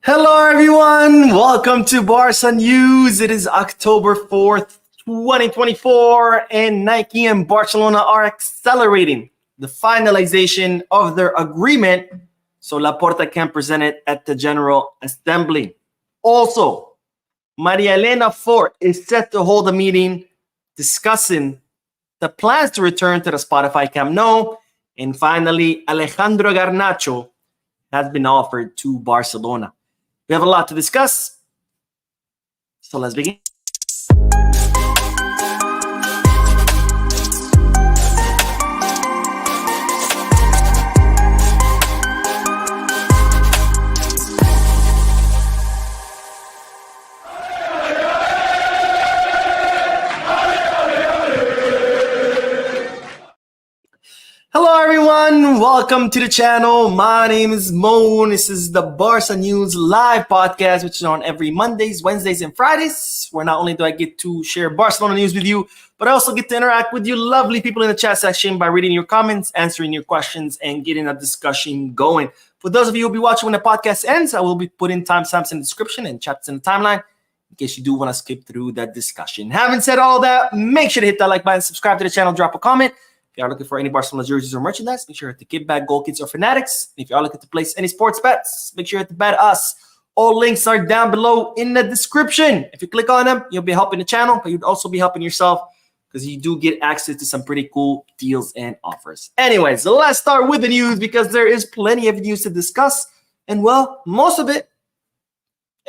Hello, everyone. Welcome to Barca News. It is October 4th, 2024, and Nike and Barcelona are accelerating the finalization of their agreement so Laporta can present it at the General Assembly. Also, Maria Elena Fort is set to hold a meeting discussing the plans to return to the Spotify Camp Nou. And finally, Alejandro Garnacho has been offered to Barcelona. We have a lot to discuss, so let's begin. Hello, everyone. Welcome to the channel. My name is Moon. This is the Barca News live podcast, which is on every Mondays, Wednesdays, and Fridays, where not only do I get to share Barcelona news with you, but I also get to interact with you lovely people in the chat section by reading your comments, answering your questions, and getting a discussion going. For those of you who will be watching when the podcast ends, I will be putting timestamps in the description and chats in the timeline in case you do want to skip through that discussion. Having said all that, make sure to hit that like button, subscribe to the channel, drop a comment. If you are looking for any Barcelona jerseys or merchandise, make sure to hit the Kickback, Goal Kids, or Fanatics. And if you are looking to place any sports bets, make sure to bet us. All links are down below in the description. If you click on them, you'll be helping the channel, but you'd also be helping yourself because you do get access to some pretty cool deals and offers. Anyways, so let's start with the news because there is plenty of news to discuss. And well, most of it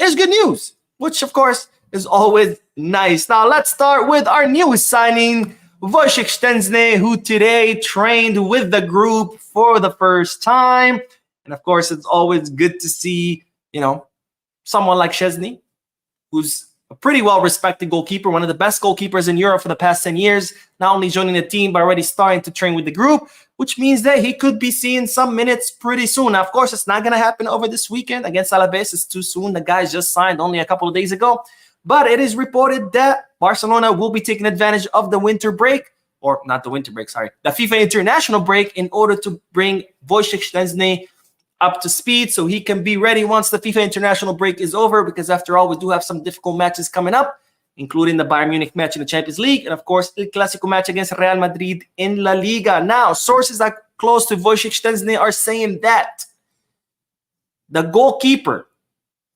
is good news, which of course is always nice. Now let's start with our newest signing, Szczęsny, who today trained with the group for the first time. And of course, it's always good to see, someone like Szczęsny, who's a pretty well-respected goalkeeper, one of the best goalkeepers in Europe for the past 10 years, not only joining the team, but already starting to train with the group, which means that he could be seeing some minutes pretty soon. Now, of course, it's not going to happen over this weekend against Alaves. It's too soon. The guys just signed only a couple of days ago. But it is reported that Barcelona will be taking advantage of the winter break, or not the winter break, sorry, the FIFA international break in order to bring Szczęsny up to speed so he can be ready once the FIFA international break is over, because after all, we do have some difficult matches coming up, including the Bayern Munich match in the Champions League, and of course, El Clásico match against Real Madrid in La Liga. Now, sources that close to Szczęsny are saying that the goalkeeper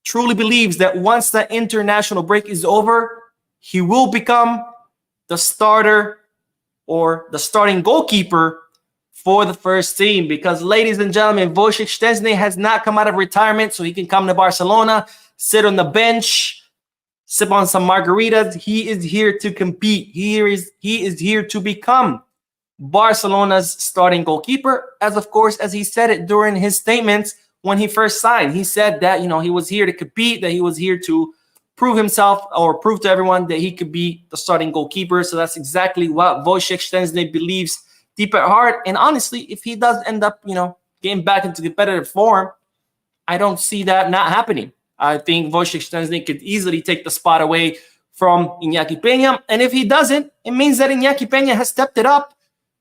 truly believes that once the international break is over, he will become the starter or the starting goalkeeper for the first team. Because, ladies and gentlemen, Szczęsny has not come out of retirement so he can come to Barcelona, sit on the bench, sip on some margaritas. He is here to compete. He is here to become Barcelona's starting goalkeeper, as he said it during his statements when he first signed. He said that, he was here to compete, that he was here to prove himself or prove to everyone that he could be the starting goalkeeper. So that's exactly what Szczęsny believes deep at heart. And honestly, if he does end up, getting back into competitive form, I don't see that not happening. I think Szczęsny could easily take the spot away from Iñaki Peña. And if he doesn't, it means that Iñaki Peña has stepped it up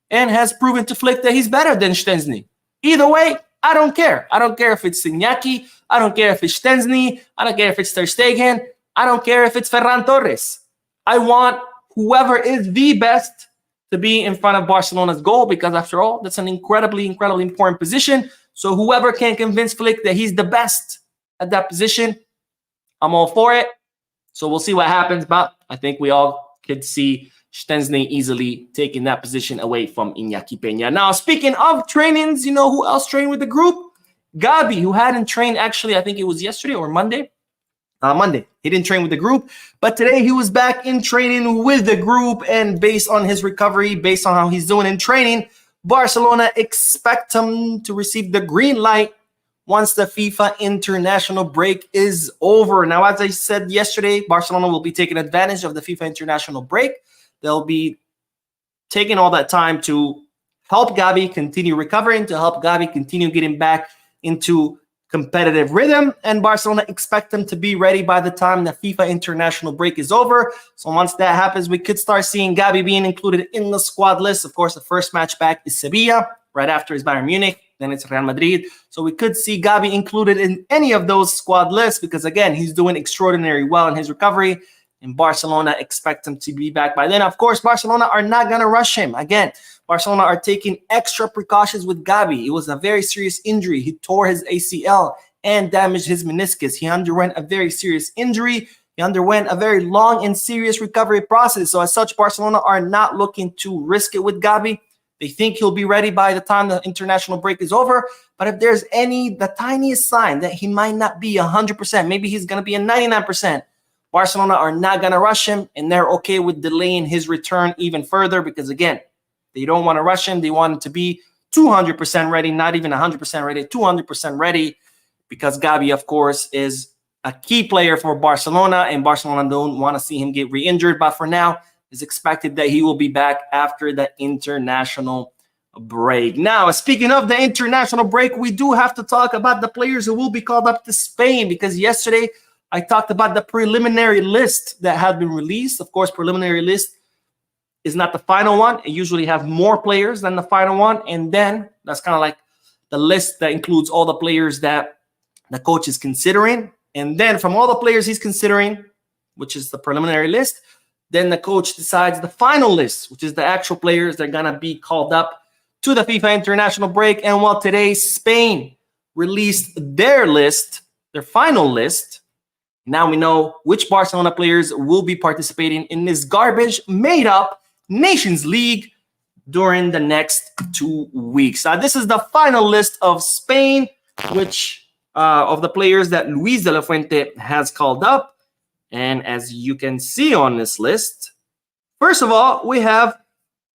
and has proven to Flick that he's better than Szczęsny. Either way, I don't care. I don't care if it's Iñaki. I don't care if it's Szczęsny. I don't care if it's Ter Stegen. I don't care if it's Ferran Torres. I want whoever is the best to be in front of Barcelona's goal, because after all, that's an incredibly, incredibly important position. So whoever can convince Flick that he's the best at that position, I'm all for it. So we'll see what happens, but I think we all could see Szczęsny easily taking that position away from Iñaki Peña. Now, speaking of trainings, who else trained with the group? Gavi, who hadn't trained, actually, I think it was yesterday or Monday. Monday. He didn't train with the group, but today he was back in training with the group, and based on his recovery, based on how he's doing in training, Barcelona expect him to receive the green light once the FIFA international break is over. Now, as I said yesterday, Barcelona will be taking advantage of the FIFA international break. They'll be taking all that time to help Gavi continue recovering, to help Gavi continue getting back into competitive rhythm, and Barcelona expect them to be ready by the time the FIFA international break is over. So once that happens, we could start seeing Gavi being included in the squad list. Of course, the first match back is Sevilla, right after his Bayern Munich. then it's Real Madrid. So we could see Gavi included in any of those squad lists because, again, he's doing extraordinarily well in his recovery. And Barcelona expect him to be back by then. Of course, Barcelona are not going to rush him. Again, Barcelona are taking extra precautions with Gavi. It was a very serious injury. He tore his ACL and damaged his meniscus. He underwent a very serious injury. He underwent a very long and serious recovery process. So as such, Barcelona are not looking to risk it with Gavi. They think he'll be ready by the time the international break is over. But if there's the tiniest sign that he might not be 100%, maybe he's going to be a 99%, Barcelona are not going to rush him, and they're okay with delaying his return even further because, again, they don't want to rush him. They want him to be 200% ready, not even 100% ready, 200% ready, because Gavi, of course, is a key player for Barcelona, and Barcelona don't want to see him get re-injured. But for now, it's expected that he will be back after the international break. Now, speaking of the international break, we do have to talk about the players who will be called up to Spain because yesterday I talked about the preliminary list that had been released. Of course, preliminary list is not the final one. It usually have more players than the final one. And then that's kind of like the list that includes all the players that the coach is considering. And then from all the players he's considering, which is the preliminary list, then the coach decides the final list, which is the actual players that are going to be called up to the FIFA international break. And while today Spain released their list, their final list, now we know which Barcelona players will be participating in this garbage made up Nations League during the next 2 weeks. This is the final list of Spain, which of the players that Luis de la Fuente has called up. And as you can see on this list, first of all, we have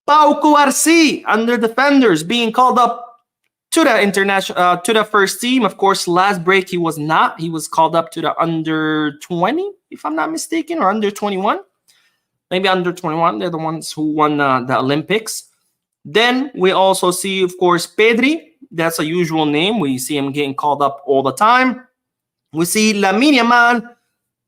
Pau Cubarsí under defenders being called up to the international, to the first team. Of course, last break he was not. He was called up to the under 20, if I'm not mistaken, or under 21. Maybe under 21. They're the ones who won the Olympics. Then we also see, of course, Pedri. That's a usual name. We see him getting called up all the time. We see Lamine Yamal,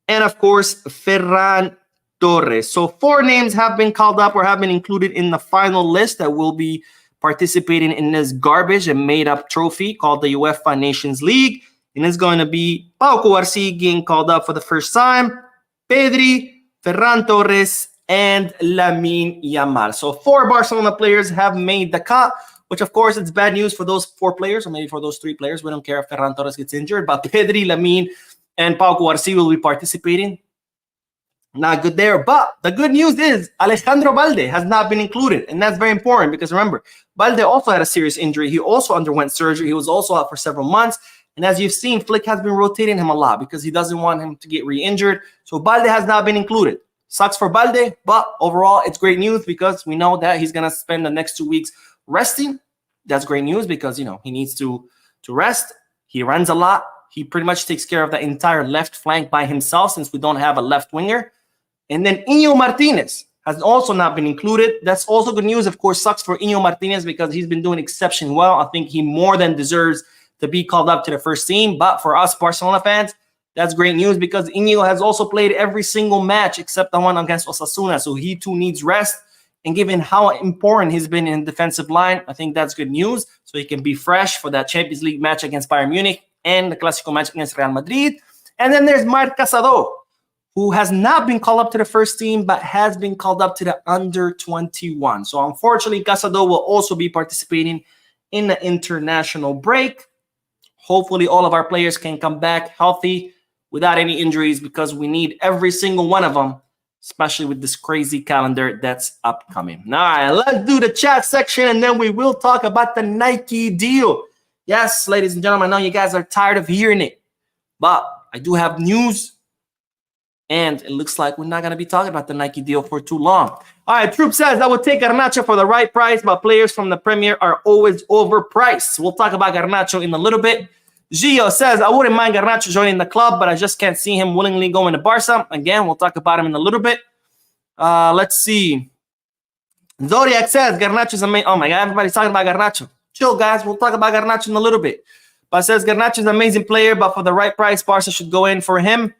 and of course, Ferran Torres. So 4 names have been called up or have been included in the final list that will be participating in this garbage and made-up trophy called the UEFA Nations League. And it's going to be Pau Cubarsí getting called up for the first time, Pedri, Ferran Torres, and Lamine Yamal. So 4 Barcelona players have made the cut, which, of course, it's bad news for those 4 players, or maybe for those 3 players. We don't care if Ferran Torres gets injured, but Pedri, Lamine, and Pau Cubarsí will be participating. Not good there. But the good news is Alejandro Balde has not been included. And that's very important because, remember, Balde also had a serious injury. He also underwent surgery. He was also out for several months. And as you've seen, Flick has been rotating him a lot because he doesn't want him to get re-injured. So Balde has not been included. Sucks for Balde, but overall, it's great news because we know that he's going to spend the next 2 weeks resting. That's great news because, he needs to rest. He runs a lot. He pretty much takes care of the entire left flank by himself since we don't have a left winger. And then Iñigo Martinez has also not been included. That's also good news. Of course, sucks for Iñigo Martinez because he's been doing exceptionally well. I think he more than deserves to be called up to the first team. But for us Barcelona fans, that's great news because Iñigo has also played every single match except the one against Osasuna. So he too needs rest. And given how important he's been in defensive line, I think that's good news. So he can be fresh for that Champions League match against Bayern Munich and the Clásico match against Real Madrid. And then there's Marc Casado, who has not been called up to the first team, but has been called up to the under 21. So unfortunately, Casado will also be participating in the international break. Hopefully, all of our players can come back healthy without any injuries because we need every single one of them, especially with this crazy calendar that's upcoming. All right, let's do the chat section, and then we will talk about the Nike deal. Yes, ladies and gentlemen, I know you guys are tired of hearing it, but I do have news. And it looks like we're not going to be talking about the Nike deal for too long. All right, Troop says, I would take Garnacho for the right price, but players from the Premier are always overpriced. We'll talk about Garnacho in a little bit. Gio says, I wouldn't mind Garnacho joining the club, but I just can't see him willingly going to Barca. Again, we'll talk about him in a little bit. Let's see. Zodiac says, Garnacho's amazing. Oh, my God, everybody's talking about Garnacho. Chill, guys. We'll talk about Garnacho in a little bit. But says, Garnacho's an amazing player, but for the right price, Barca should go in for him.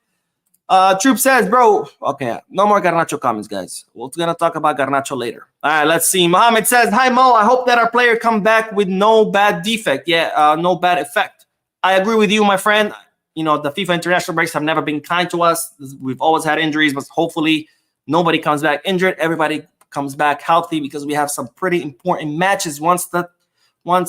Troop says, bro, okay, no more Garnacho comments, guys. We're going to talk about Garnacho later. All right, let's see. Mohammed says, hi, Mo. I hope that our player come back with no bad defect. Yeah, no bad effect. I agree with you, my friend. You know, the FIFA international breaks have never been kind to us. We've always had injuries, but hopefully nobody comes back injured. Everybody comes back healthy because we have some pretty important matches once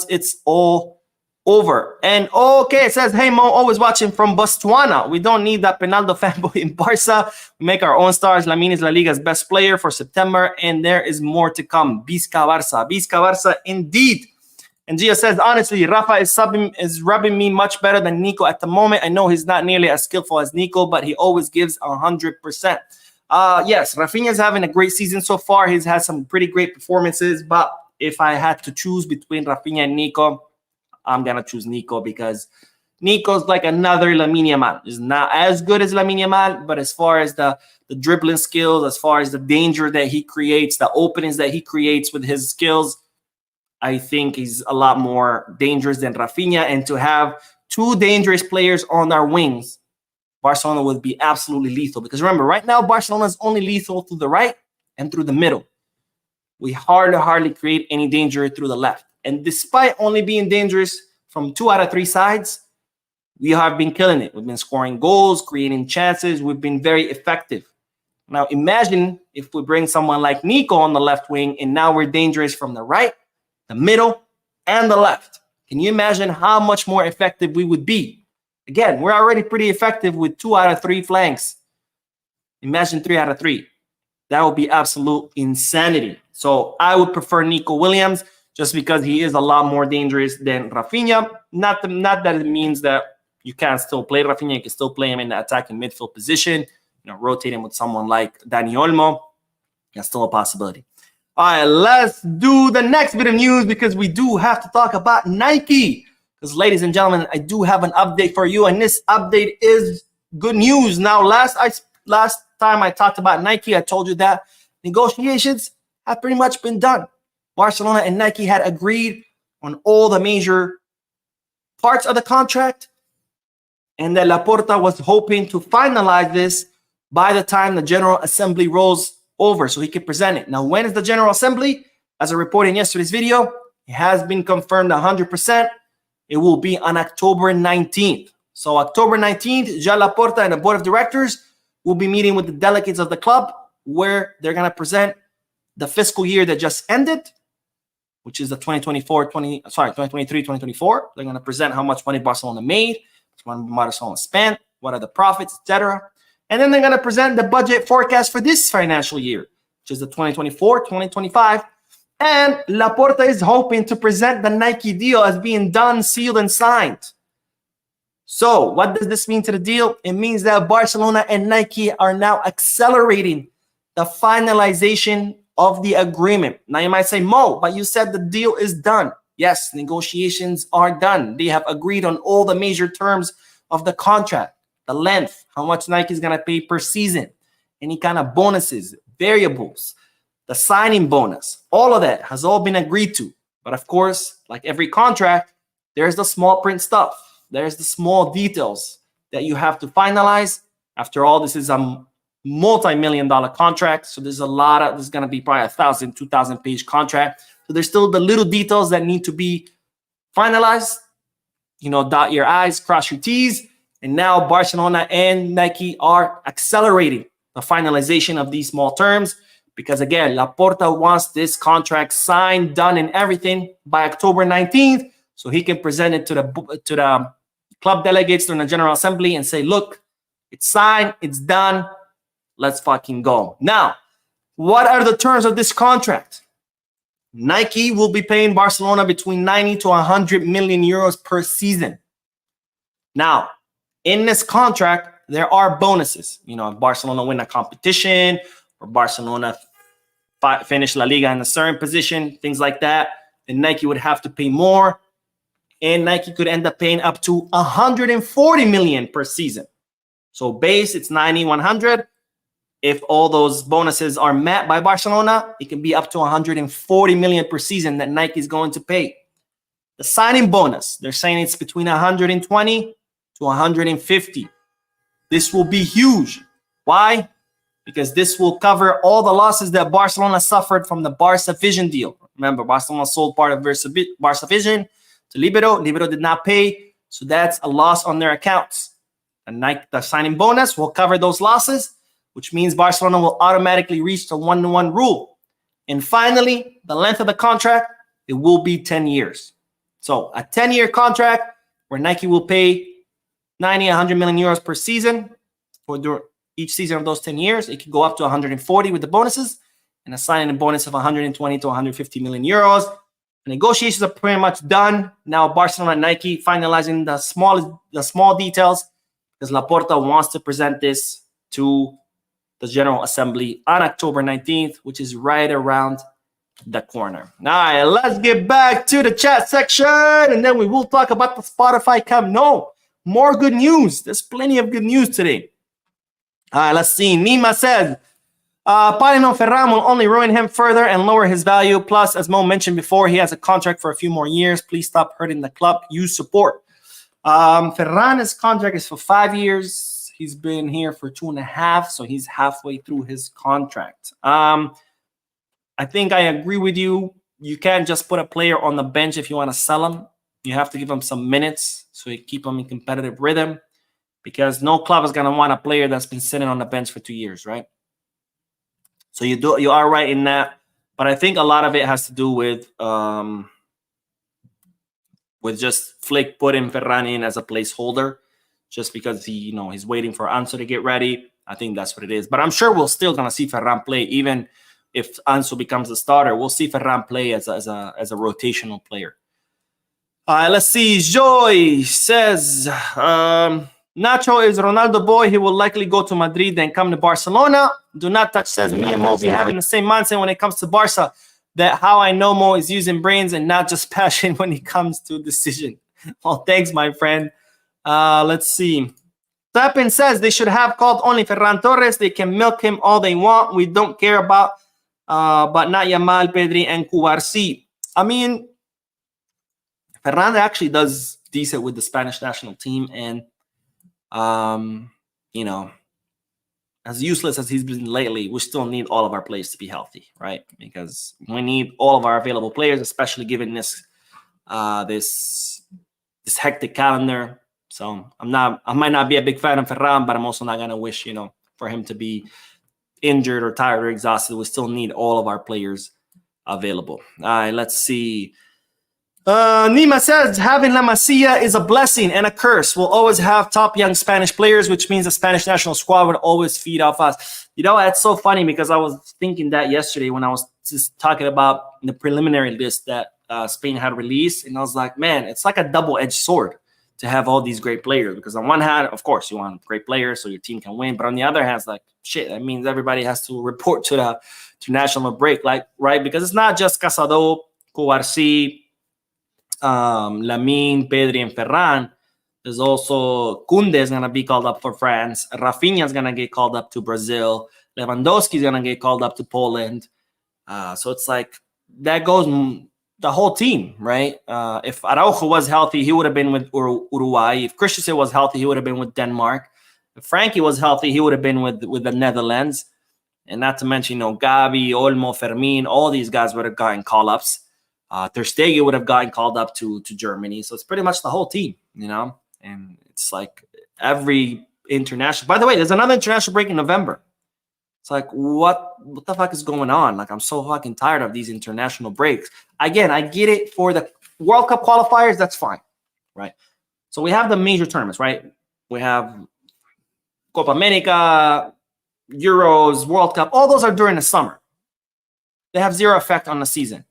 it's all over. And okay, it says, hey Mo, always watching from Botswana. We don't need that Penaldo fanboy in Barca. We make our own stars. Lamine is La Liga's best player for September, and there is more to come. Visca Barca. Visca Barca indeed. And Gia says, honestly, Rafa is rubbing me much better than Nico at the moment. I know he's not nearly as skillful as Nico, but he always gives 100%. Yes, Rafinha's having a great season so far. He's had some pretty great performances, but if I had to choose between Rafinha and Nico, I'm going to choose Nico because Nico's like another Lamine Yamal. He's not as good as Lamine Yamal, but as far as the dribbling skills, as far as the danger that he creates, the openings that he creates with his skills, I think he's a lot more dangerous than Rafinha. And to have two dangerous players on our wings, Barcelona would be absolutely lethal. Because remember, right now, Barcelona is only lethal through the right and through the middle. We hardly create any danger through the left. And despite only being dangerous from 2 out of 3 sides, we have been killing it. We've been scoring goals, creating chances. We've been very effective. Now, imagine if we bring someone like Nico on the left wing, and now we're dangerous from the right, the middle, and the left. Can you imagine how much more effective we would be? Again, we're already pretty effective with 2 out of 3 flanks. Imagine 3 out of 3. That would be absolute insanity. So I would prefer Nico Williams just because he is a lot more dangerous than Rafinha. Not that it means that you can't still play Rafinha. You can still play him in the attacking midfield position. You know, rotate him with someone like Dani Olmo. That's still a possibility. All right, let's do the next bit of news because we do have to talk about Nike. Because, ladies and gentlemen, I do have an update for you, and this update is good news. Now, last time I talked about Nike, I told you that negotiations have pretty much been done. Barcelona and Nike had agreed on all the major parts of the contract, and that Laporta was hoping to finalize this by the time the General Assembly rolls over so he could present it. Now, when is the General Assembly? As I reported in yesterday's video, it has been confirmed 100%. It will be on October 19th. So October 19th, Joan Laporta and the board of directors will be meeting with the delegates of the club where they're going to present the fiscal year that just ended, which is the 2023-2024. They're going to present how much money Barcelona made, how much money Barcelona spent, what are the profits, etc. And then they're going to present the budget forecast for this financial year, which is the 2024-2025. And Laporta is hoping to present the Nike deal as being done, sealed, and signed. So what does this mean to the deal? It means that Barcelona and Nike are now accelerating the finalization of the agreement. Now you might say, Mo, but you said the deal is done. Yes, negotiations are done. They have agreed on all the major terms of the contract, the length, how much Nike is going to pay per season, any kind of bonuses, variables, the signing bonus, all of that has all been agreed to. But of course, like every contract, there's the small print stuff. There's the small details that you have to finalize. After all, this is a multi-million-dollar contract. So there's there's going to be probably 1,000, 2,000 page contract. So there's still the little details that need to be finalized. You know, dot your I's, cross your T's. And now Barcelona and Nike are accelerating the finalization of these small terms. Because again, Laporta wants this contract signed, done, and everything by October 19th, so he can present it to the club delegates during the General Assembly and say, look, it's signed, it's done, let's fucking go. Now, what are the terms of this contract? Nike will be paying Barcelona between 90 to 100 million euros per season. Now, in this contract, there are bonuses. You know, if Barcelona win a competition, or Barcelona finish La Liga in a certain position, things like that, then Nike would have to pay more. And Nike could end up paying up to 140 million per season. So base, it's 90, 100. If all those bonuses are met by Barcelona, it can be up to 140 million per season that Nike is going to pay. The signing bonus, they're saying it's between 120 to 150. This will be huge Why? Because this will cover all the losses that Barcelona suffered from the Barca Vision deal. Remember, Barcelona sold part of Barca Vision to Libero. Libero did not pay, so that's a loss on their accounts. The signing bonus will cover those losses, which means Barcelona will automatically reach the 1-to-1 rule. And finally, the length of the contract, it will be 10 years. So a 10-year contract where Nike will pay 90, 100 million euros per season for each season of those 10 years. It can go up to 140 with the bonuses and a signing bonus of 120 to 150 million euros. The negotiations are pretty much done. Now Barcelona and Nike finalizing the small details because Laporta wants to present this to the General Assembly on October 19th, which is right around the corner. All right, let's get back to the chat section, and then we will talk about the Spotify Camp Nou. More good news. There's plenty of good news today. All right, let's see. Nima says, Palino Ferran will only ruin him further and lower his value. Plus, as Mo mentioned before, he has a contract for a few more years. Please stop hurting the club. Use support. Ferran's contract is for 5 years. He's been here for 2.5, so he's halfway through his contract. I think I agree with you. You can't just put a player on the bench if you want to sell him. You have to give him some minutes so you keep him in competitive rhythm, because no club is going to want a player that's been sitting on the bench for 2 years, right? So you are right in that, but I think a lot of it has to do with just Flick putting Ferran in as a placeholder, just because he's waiting for Ansu to get ready. I think that's what it is. But I'm sure we're still gonna see Ferran play, even if Ansu becomes the starter. We'll see Ferran play as a rotational player. Let's see. Joy says, Nacho is Ronaldo boy. He will likely go to Madrid and come to Barcelona. Do not touch says me and Mo be having the same mindset when it comes to Barca. That how I know Mo is using brains and not just passion when it comes to decision. Well, thanks, my friend. Let's see. Tapin says they should have called only Ferran Torres. They can milk him all they want. We don't care about, but not Yamal, Pedri, and Cubarsí. I mean, Ferran actually does decent with the Spanish national team, and as useless as he's been lately, we still need all of our players to be healthy, right? Because we need all of our available players, especially given this hectic calendar. So I might not be a big fan of Ferran, but I'm also not gonna wish, for him to be injured or tired or exhausted. We still need all of our players available. All right, let's see. Nima says, having La Masia is a blessing and a curse. We'll always have top young Spanish players, which means the Spanish national squad would always feed off us. That's so funny, because I was thinking that yesterday when I was just talking about the preliminary list that Spain had released. And I was like, man, it's like a double-edged sword to have all these great players, because on one hand, of course, you want great players so your team can win. But on the other hand, it's like, shit, that means everybody has to report to national break, right? Because it's not just Casado, Cubarsí, Lamine, Pedri, and Ferran. There's also Koundé is going to be called up for France. Rafinha is going to get called up to Brazil. Lewandowski is going to get called up to Poland. So it's like that goes the whole team, right? If Araujo was healthy, he would have been with Uruguay. If Christensen was healthy, he would have been with Denmark. If Frankie was healthy, he would have been with the Netherlands. And not to mention, Gavi, Olmo, Fermin, all these guys would have gotten call-ups. Ter Stegen would have gotten called up to Germany. So it's pretty much the whole team, And it's like every international. By the way, there's another international break in November. It's like, what the fuck is going on? Like, I'm so fucking tired of these international breaks. Again, I get it for the World Cup qualifiers. That's fine, right? So we have the major tournaments, right? We have Copa America, Euros, World Cup. All those are during the summer. They have zero effect on the season.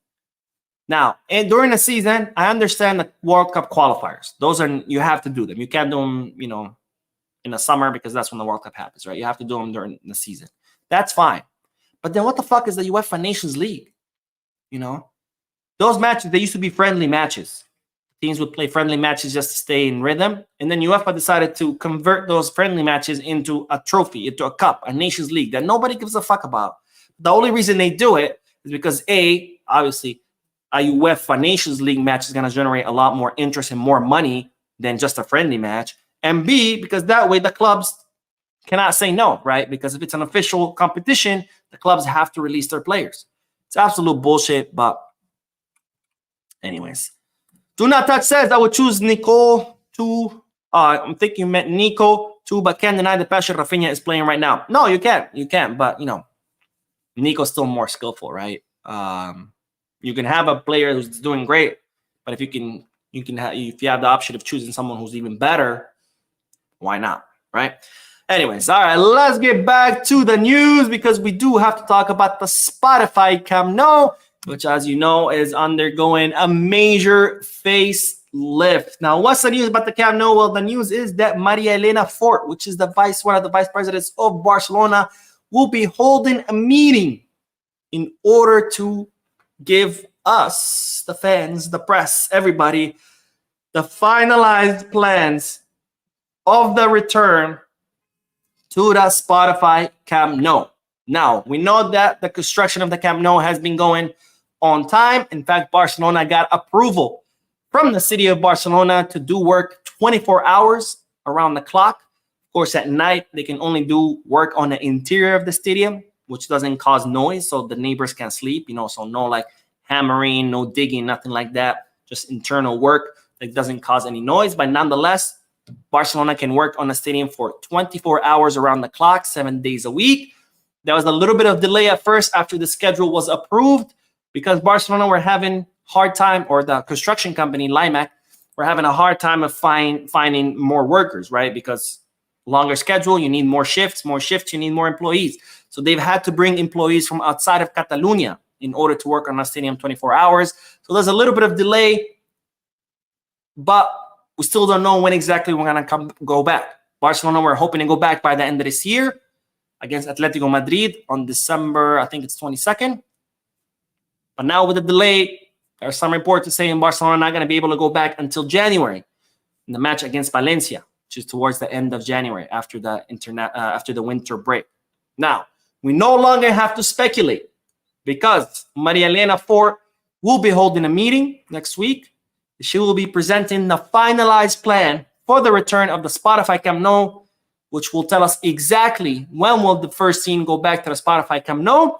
Now, during the season, I understand the World Cup qualifiers. Those you have to do them. You can't do them, in the summer, because that's when the World Cup happens, right? You have to do them during the season. That's fine. But then what the fuck is the UEFA Nations League? Those matches, they used to be friendly matches. Teams would play friendly matches just to stay in rhythm. And then UEFA decided to convert those friendly matches into a trophy, into a cup, a Nations League that nobody gives a fuck about. The only reason they do it is because, obviously, a UEFA Nations League match is going to generate a lot more interest and more money than just a friendly match. And B, because that way the clubs cannot say no, right? Because if it's an official competition, the clubs have to release their players. It's absolute bullshit, but anyways. Do Not Touch says, I would choose Nicole to, I'm thinking you meant Nico too, but can't deny the passion Rafinha is playing right now. No, you can't. You can't, but, Nico's still more skillful, right? You can have a player who's doing great, but if if you have the option of choosing someone who's even better, why not, right? Anyways, all right, let's get back to the news because we do have to talk about the Spotify Camp Nou, which, as you know, is undergoing a major facelift. Now, what's the news about the Camp Nou? Well, the news is that Maria Elena Fort, which is one of the vice presidents of Barcelona, will be holding a meeting in order to give us, the fans, the press, everybody, the finalized plans of the return to the Spotify Camp Nou. Now, we know that the construction of the Camp Nou has been going on time. In fact, Barcelona got approval from the city of Barcelona to do work 24 hours around the clock. Of course, at night, they can only do work on the interior of the stadium, which doesn't cause noise, so the neighbors can sleep, so no like hammering, no digging, nothing like that, just internal work that doesn't cause any noise. But nonetheless, Barcelona can work on the stadium for 24 hours around the clock, 7 days a week. There was a little bit of delay at first after the schedule was approved because Barcelona were having hard time, or the construction company, Limac, were having a hard time of finding more workers, right? Because longer schedule, you need more shifts, you need more employees. So they've had to bring employees from outside of Catalonia in order to work on the stadium 24 hours. So there's a little bit of delay, but we still don't know when exactly we're going to go back. Barcelona, we're hoping to go back by the end of this year against Atletico Madrid on December, I think it's 22nd. But now with the delay, there's some reports saying Barcelona not going to be able to go back until January in the match against Valencia, which is towards the end of January after the winter break. Now, we no longer have to speculate because Maria Elena Fort will be holding a meeting next week. She will be presenting the finalized plan for the return of the Spotify Camp Nou, which will tell us exactly when will the first team go back to the Spotify Camp Nou.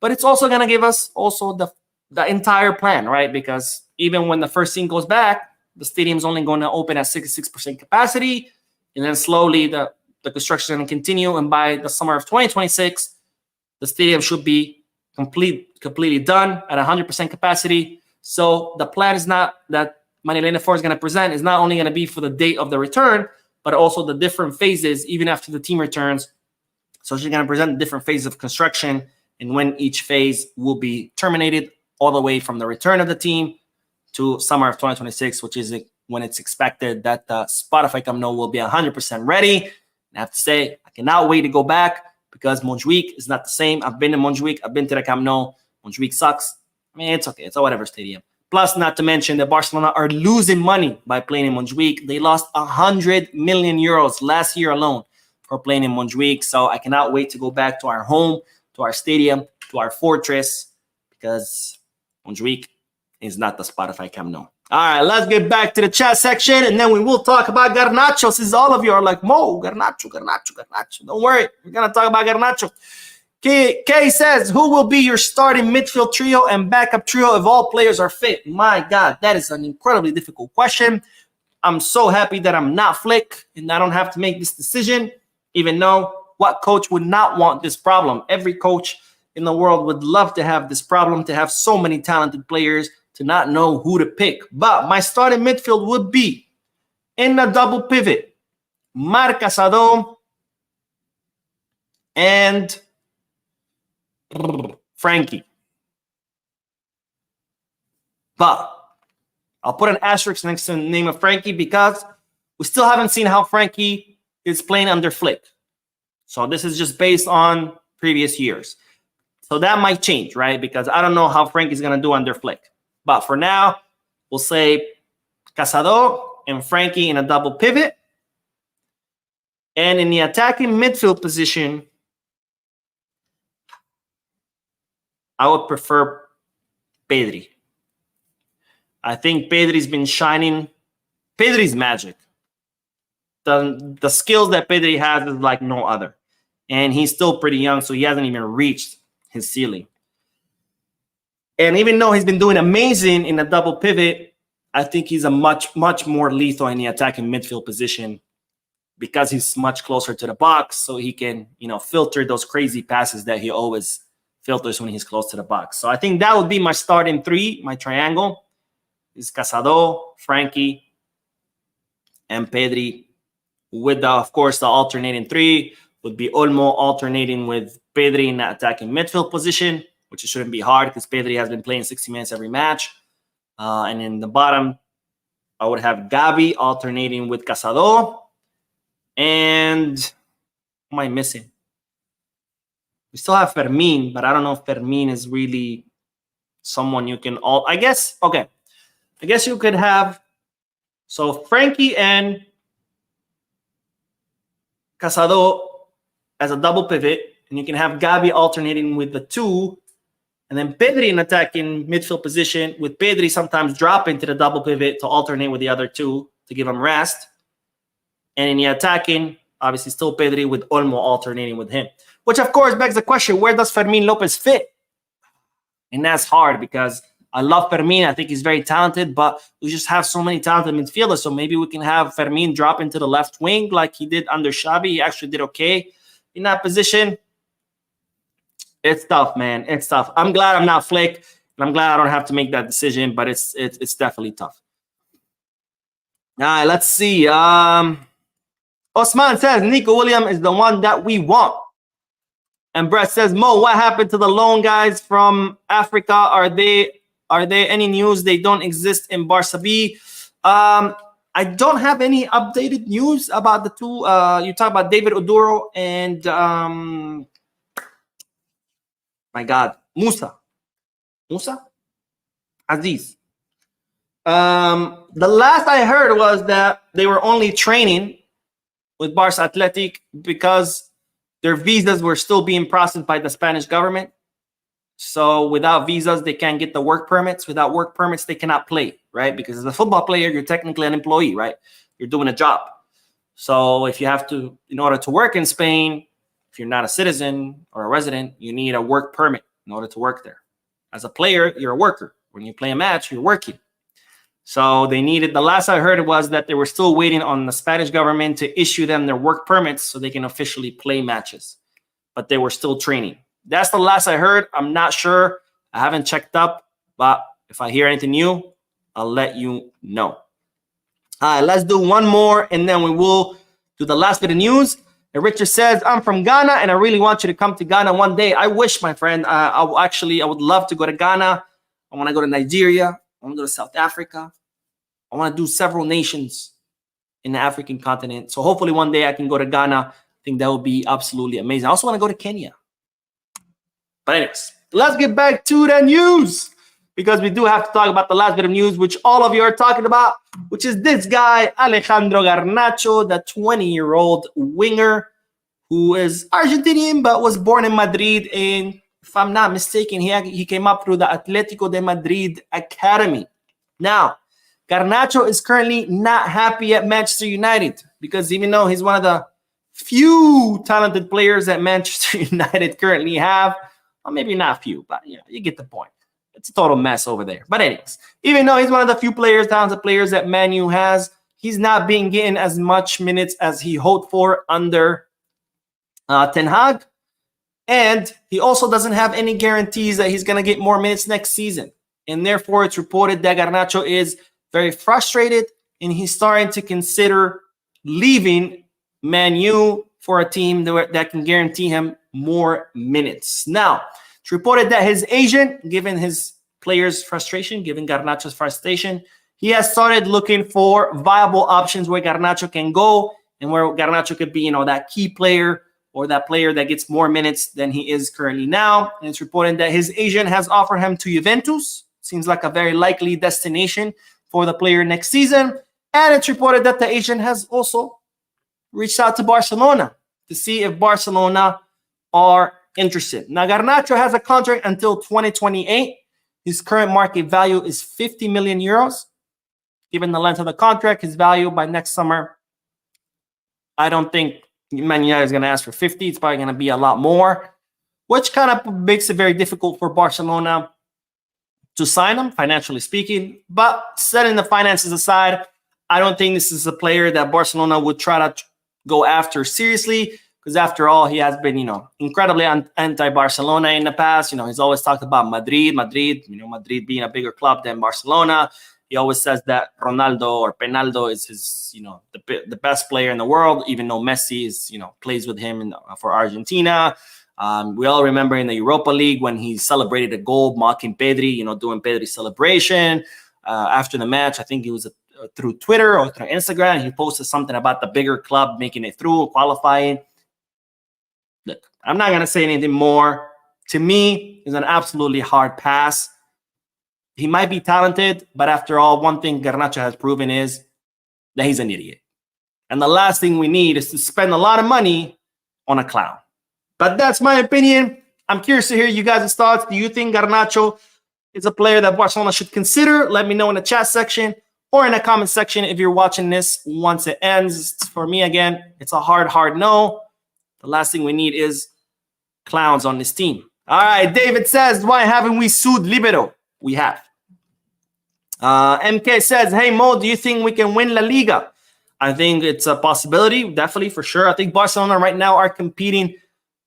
But it's also going to give us also the entire plan, right? Because even when the first team goes back, the stadium's only going to open at 66% capacity. And then slowly the construction is going to continue. And by the summer of 2026, the stadium should be completely done at 100% capacity. So the plan is not that Maria Elena Fort is going to present is not only going to be for the date of the return, but also the different phases, even after the team returns. So she's going to present the different phases of construction and when each phase will be terminated, all the way from the return of the team to summer of 2026, which is when it's expected that the Spotify Camp Nou will be 100% ready. And I have to say, I cannot wait to go back because Montjuic is not the same. I've been to Montjuic. I've been to the Camp Nou. Montjuic sucks. I mean, it's okay. It's a whatever stadium. Plus, not to mention that Barcelona are losing money by playing in Montjuic. They lost 100 million euros last year alone for playing in Montjuic. So I cannot wait to go back to our home, to our stadium, to our fortress, because Montjuic is not the Spotify Camp Nou. All right, let's get back to the chat section, and then we will talk about Garnacho. Since all of you are like, Mo, Garnacho. Don't worry, we're going to talk about Garnacho. Kay says, who will be your starting midfield trio and backup trio if all players are fit? My God, that is an incredibly difficult question. I'm so happy that I'm not Flick and I don't have to make this decision, even though what coach would not want this problem? Every coach in the world would love to have this problem, to have so many talented players, to not know who to pick. But my starting midfield would be in a double pivot, Marc Casadón and Frankie. But I'll put an asterisk next to the name of Frankie because we still haven't seen how Frankie is playing under Flick. So this is just based on previous years. So that might change, right? Because I don't know how Frankie's going to do under Flick. But for now, we'll say Casadón and Frankie in a double pivot. And in the attacking midfield position, I would prefer Pedri. I think Pedri's been shining. Pedri's magic. the skills that Pedri has is like no other. And he's still pretty young, so he hasn't even reached his ceiling. And even though he's been doing amazing in a double pivot, I think he's a much more lethal in the attacking midfield position because he's much closer to the box, so he can, filter those crazy passes that he always filters when he's close to the box. So I think that would be my starting three, my triangle. Is Casado, Frankie, and Pedri. With, of course, the alternating three would be Olmo alternating with Pedri in the attacking midfield position, which it shouldn't be hard because Pedri has been playing 60 minutes every match. And in the bottom, I would have Gavi alternating with Casado. And who am I missing? We still have Fermin, but I don't know if Fermin is really someone you can I guess you could have, so Frankie and Casado as a double pivot, and you can have Gavi alternating with the two, and then Pedri in attacking midfield position, with Pedri sometimes dropping to the double pivot to alternate with the other two to give him rest. And in the attacking, obviously still Pedri with Olmo alternating with him. Which, of course, begs the question, where does Fermin Lopez fit? And that's hard because I love Fermin. I think he's very talented, but we just have so many talented midfielders. So maybe we can have Fermin drop into the left wing like he did under Xavi. He actually did okay in that position. It's tough, man. It's tough. I'm glad I'm not Flick, and I'm glad I don't have to make that decision, but it's definitely tough. All right, let's see. Osman says Nico Williams is the one that we want. And Brett says, Mo, what happened to the lone guys from Africa? Are there any news? They don't exist in Barca B. I don't have any updated news about the two. You talk about David Oduro and my God, Musa Aziz. The last I heard was that they were only training with Barca Athletic because their visas were still being processed by the Spanish government. So without visas, they can't get the work permits. Without work permits, they cannot play, right? Because as a football player, you're technically an employee, right? You're doing a job. So if you have to, in order to work in Spain, if you're not a citizen or a resident, you need a work permit in order to work there. As a player, you're a worker. When you play a match, you're working. So they needed, the last I heard was that they were still waiting on the Spanish government to issue them their work permits so they can officially play matches. But they were still training. That's the last I heard. I'm not sure. I haven't checked up. But if I hear anything new, I'll let you know. All right, let's do one more, and then we will do the last bit of news. And Richard says, I'm from Ghana, and I really want you to come to Ghana one day. I wish, my friend. I would love to go to Ghana. I want to go to Nigeria. I want to go to South Africa. I want to do several nations in the African continent. So hopefully one day I can go to Ghana. I think that would be absolutely amazing. I also want to go to Kenya. But anyways, let's get back to the news, because we do have to talk about the last bit of news, which all of you are talking about, which is this guy, Alejandro Garnacho, the 20-year-old winger who is Argentinian but was born in Madrid. And if I'm not mistaken, he came up through the Atletico de Madrid Academy. Now, Garnacho is currently not happy at Manchester United because even though he's one of the few talented players that Manchester United currently have, well, maybe not few, but you get the point. It's a total mess over there. But anyways, even though he's one of the few talented players that Man U has, he's not being getting as much minutes as he hoped for under Ten Hag. And he also doesn't have any guarantees that he's going to get more minutes next season. And therefore, it's reported that Garnacho is very frustrated, and he's starting to consider leaving Man U for a team that can guarantee him more minutes. Now, it's reported that his agent, given his players' frustration, given Garnacho's frustration, he has started looking for viable options where Garnacho can go and where Garnacho could be, that key player or that player that gets more minutes than he is currently now. And it's reported that his agent has offered him to Juventus. Seems like a very likely destination for the player next season. And it's reported that the agent has also reached out to Barcelona to see if Barcelona are interested. Now, Garnacho has a contract until 2028. His current market value is 50 million euros. Given the length of the contract, his value by next summer I don't think Man United is going to ask for 50. It's probably going to be a lot more, which kind of makes it very difficult for Barcelona to sign him, financially speaking. But setting the finances aside, I don't think this is a player that Barcelona would try to go after seriously, because after all, he has been, incredibly anti-Barcelona in the past. He's always talked about Madrid, Madrid being a bigger club than Barcelona. He always says that Ronaldo or Penaldo is his, the best player in the world, even though Messi is, plays with him for Argentina. We all remember in the Europa League when he celebrated a goal, mocking Pedri, doing Pedri's celebration. After the match, I think it was through Twitter or through Instagram, he posted something about the bigger club making it through, qualifying. Look, I'm not going to say anything more. To me, it's an absolutely hard pass. He might be talented, but after all, one thing Garnacho has proven is that he's an idiot. And the last thing we need is to spend a lot of money on a clown. But that's my opinion. I'm curious to hear you guys' thoughts. Do you think Garnacho is a player that Barcelona should consider? Let me know in the chat section or in the comment section if you're watching this once it ends. For me, again, it's a hard no. The last thing we need is clowns on this team. All right, David says, why haven't we sued Libero? We have. MK says, hey, Mo, do you think we can win La Liga? I think it's a possibility, definitely, for sure. I think Barcelona right now are competing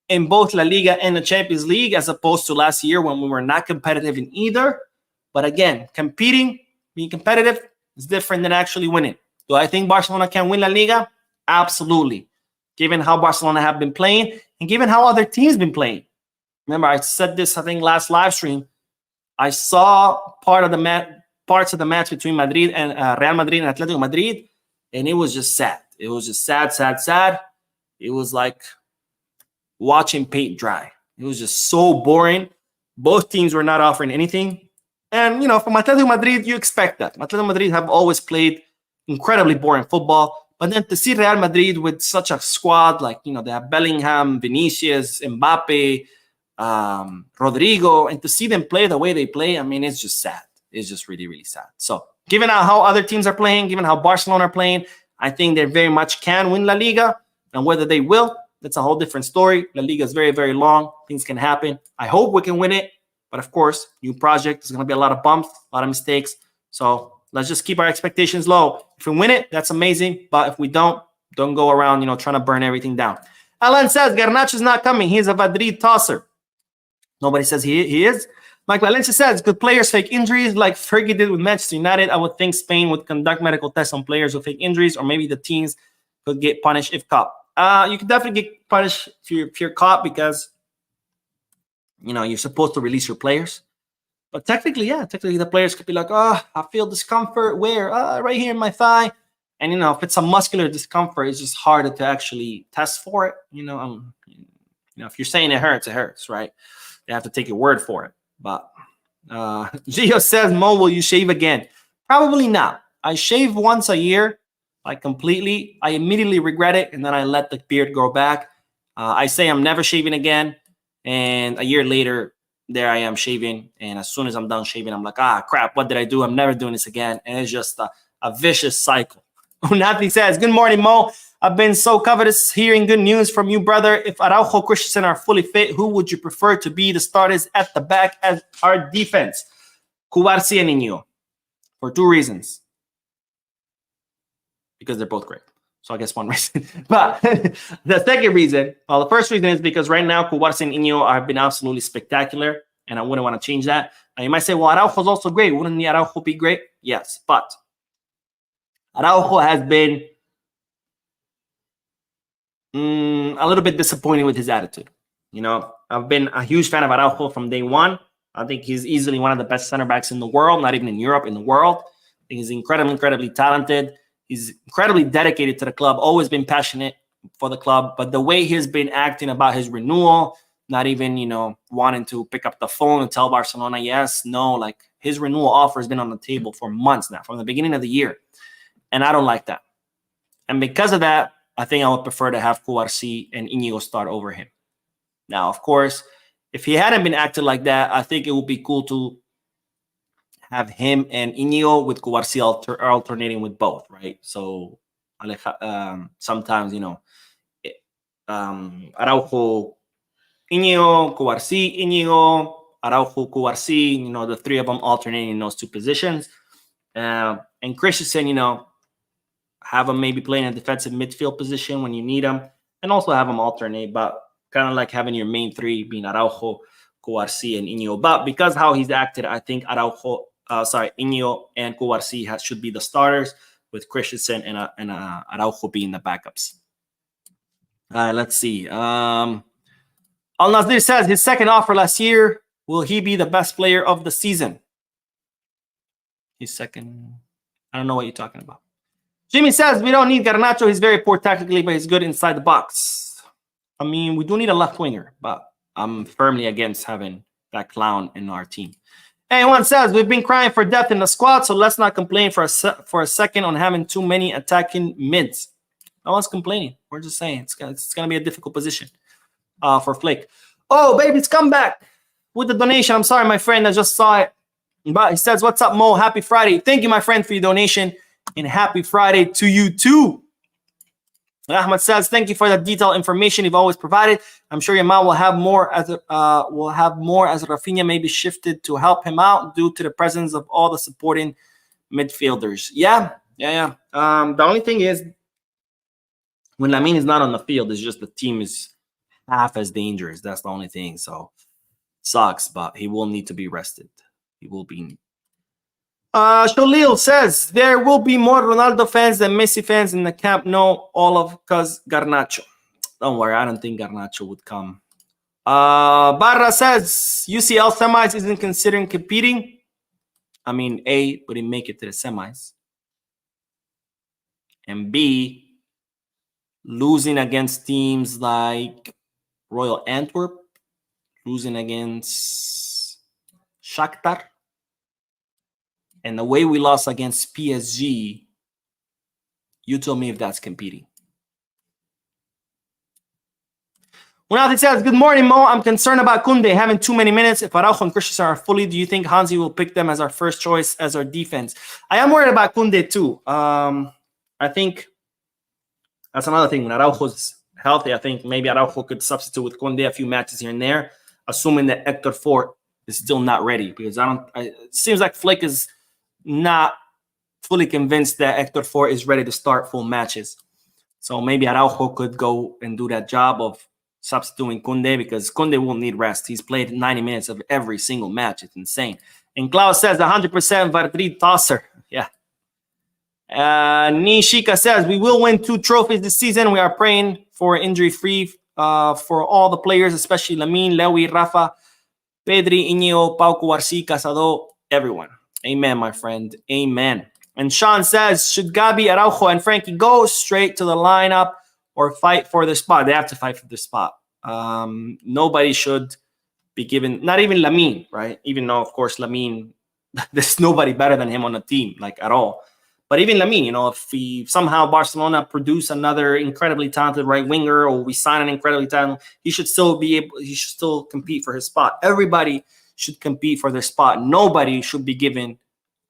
in both La Liga and the Champions League, as opposed to last year when we were not competitive in either. But again, being competitive is different than actually winning. Do I think Barcelona can win La Liga? Absolutely. Given how Barcelona have been playing and given how other teams been playing. Remember, I said this, I think, last live stream. I saw parts of the match between Madrid and Real Madrid and Atletico Madrid, and it was just sad. It was just sad. It was like watching paint dry. It was just so boring. Both teams were not offering anything. And, from Atletico Madrid, you expect that. Atletico Madrid have always played incredibly boring football. But then to see Real Madrid with such a squad, like, they have Bellingham, Vinicius, Mbappe, Rodrigo, and to see them play the way they play, I mean, it's just sad. It's just really, really sad. So given how other teams are playing, given how Barcelona are playing, I think they very much can win La Liga. And whether they will, that's a whole different story. La Liga is very, very long. Things can happen. I hope we can win it. But of course, new project. There's going to be a lot of bumps, a lot of mistakes. So let's just keep our expectations low. If we win it, that's amazing. But if we don't go around, trying to burn everything down. Alan says, Garnacho's not coming. He's a Madrid tosser. Nobody says he is. Mike Valencia says, could players fake injuries like Fergie did with Manchester United? I would think Spain would conduct medical tests on players who fake injuries, or maybe the teams could get punished if caught. You could definitely get punished if you're caught because, you're supposed to release your players. But technically the players could be like, oh, I feel discomfort. Where? Right here in my thigh. And, if it's a muscular discomfort, it's just harder to actually test for it. If you're saying it hurts, right? You have to take your word for it. But Gio says, Mo, will you shave again? Probably not. I shave once a year, like completely. I immediately regret it, and then I let the beard grow back. I say I'm never shaving again, and a year later, there I am shaving. And as soon as I'm done shaving, I'm like, crap, what did I do? I'm never doing this again. And it's just a vicious cycle. Unati says, good morning, Mo. I've been so covetous hearing good news from you, brother. If Araujo, Christensen are fully fit, who would you prefer to be the starters at the back as our defense? Cubarsi and Iñigo. For two reasons. Because they're both great. So I guess one reason. But the second reason, the first reason is because right now, Cubarsi and Iñigo have been absolutely spectacular, and I wouldn't want to change that. Now, you might say, well, Araujo's also great. Wouldn't the Araujo be great? Yes, but Araujo has been a little bit disappointing with his attitude. I've been a huge fan of Araujo from day one. I think he's easily one of the best center backs in the world, not even in Europe, in the world. I think he's incredibly talented. He's incredibly dedicated to the club, always been passionate for the club. But the way he's been acting about his renewal, not even, wanting to pick up the phone and tell Barcelona yes, no, like his renewal offer has been on the table for months now, from the beginning of the year. And I don't like that. And because of that, I think I would prefer to have Cubarsi and Iñigo start over him. Now, of course, if he hadn't been acting like that, I think it would be cool to have him and Iñigo with Cubarsi alternating with both, right? So sometimes, Araujo, Iñigo, Cubarsí, Iñigo, Araujo, Cubarsí, the three of them alternating in those two positions. And Christensen, have him maybe playing a defensive midfield position when you need him, and also have him alternate, but kind of like having your main three being Araujo, Cubarsí, and Iñigo. But because how he's acted, I think Iñigo and Cubarsí should be the starters, with Christensen and Araujo being the backups. Let's see. Al Nazir says his second offer last year. Will he be the best player of the season? His second. I don't know what you're talking about. Jimmy says we don't need Garnacho. He's very poor tactically, but he's good inside the box. I mean, we do need a left winger, but I'm firmly against having that clown in our team. Anyone says we've been crying for depth in the squad, so let's not complain for a second on having too many attacking mids. No one's complaining. We're just saying it's gonna be a difficult position for Flick. Oh, baby's come back with the donation. I'm sorry, my friend, I just saw it. But he says, "What's up, Mo? Happy Friday." Thank you, my friend, for your donation, and happy Friday to you too. Ahmed says, "Thank you for the detailed information you've always provided. I'm sure your mom will have more as Rafinha may be shifted to help him out due to the presence of all the supporting midfielders." Yeah. The only thing is, when Lamine is not on the field, it's just the team is half as dangerous. That's the only thing. So sucks, but he will need to be rested. He will be. Sholil says there will be more Ronaldo fans than Messi fans in the Camp Nou, all of because Garnacho. Don't worry, I don't think Garnacho would come. Barra says UCL semis isn't considering competing. I mean, A, would he make it to the semis? And B, losing against teams like Royal Antwerp, losing against Shakhtar, and the way we lost against PSG, you tell me if that's competing. Unati says, "Good morning, Mo. I'm concerned about Koundé having too many minutes. If Araujo and Christensen are fully, do you think Hansi will pick them as our first choice as our defense?" I am worried about Koundé too. I think that's another thing. When Araujo's healthy, I think maybe Araujo could substitute with Koundé a few matches here and there, assuming that Hector Fort is still not ready. Because it seems like Flick is not fully convinced that Hector Fort is ready to start full matches. So maybe Araujo could go and do that job of substituting Koundé, because Koundé will need rest. He's played 90 minutes of every single match. It's insane. And Klaus says 100% Madrid tosser. Yeah. Nishika says we will win 2 trophies this season. We are praying for injury-free for all the players, especially Lamine, Lewy, Rafa, Pedri, Iñigo, Pau Cubarsí, Casado, everyone. Amen, my friend. Amen. And Sean says, should Gavi, Araujo, and Frankie go straight to the lineup or fight for their spot? They have to fight for their spot. Nobody should be given, not even Lamine, right? Even though, of course, Lamine, there's nobody better than him on the team, like at all. But even Lamine, if somehow Barcelona produce another incredibly talented right winger, or we sign an incredibly talented, he should still compete for his spot. Everybody should compete for their spot. Nobody should be given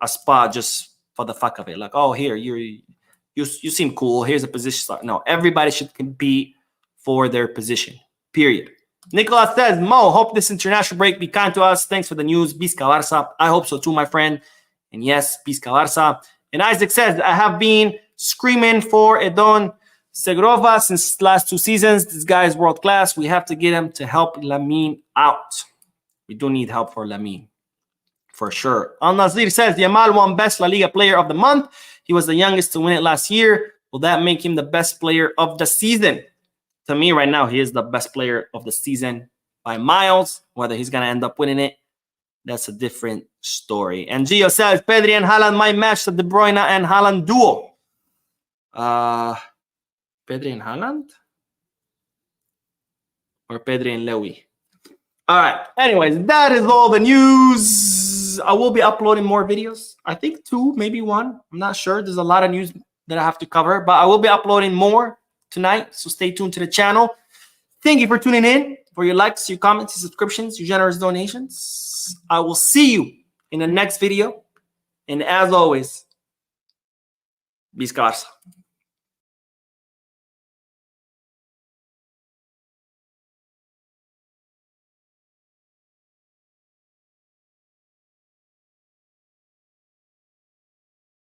a spot just for the fuck of it. Like, oh, here, you seem cool. Here's a position. No, everybody should compete for their position, period. Nicolas says, Mo, hope this international break be kind to us. Thanks for the news. Bizca Barça. I hope so too, my friend. And yes, Bizca Barça. And Isaac says, I have been screaming for Edon Segrova since last 2 seasons. This guy is world class. We have to get him to help Lamine out. We do need help for Lamine, for sure. Al Nazir says, Yamal won Best La Liga Player of the Month. He was the youngest to win it last year. Will that make him the best player of the season? To me, right now, he is the best player of the season by miles. Whether he's going to end up winning it, that's a different story. And Gio says, Pedri and Haaland might match the De Bruyne and Haaland duo. Pedri and Haaland? Or Pedri and Lewy? All right. Anyways, that is all the news. I will be uploading more videos. I think 2, maybe 1. I'm not sure. There's a lot of news that I have to cover. But I will be uploading more tonight. So stay tuned to the channel. Thank you for tuning in. For your likes, your comments, your subscriptions, your generous donations. I will see you in the next video. And as always, Bizca Barça.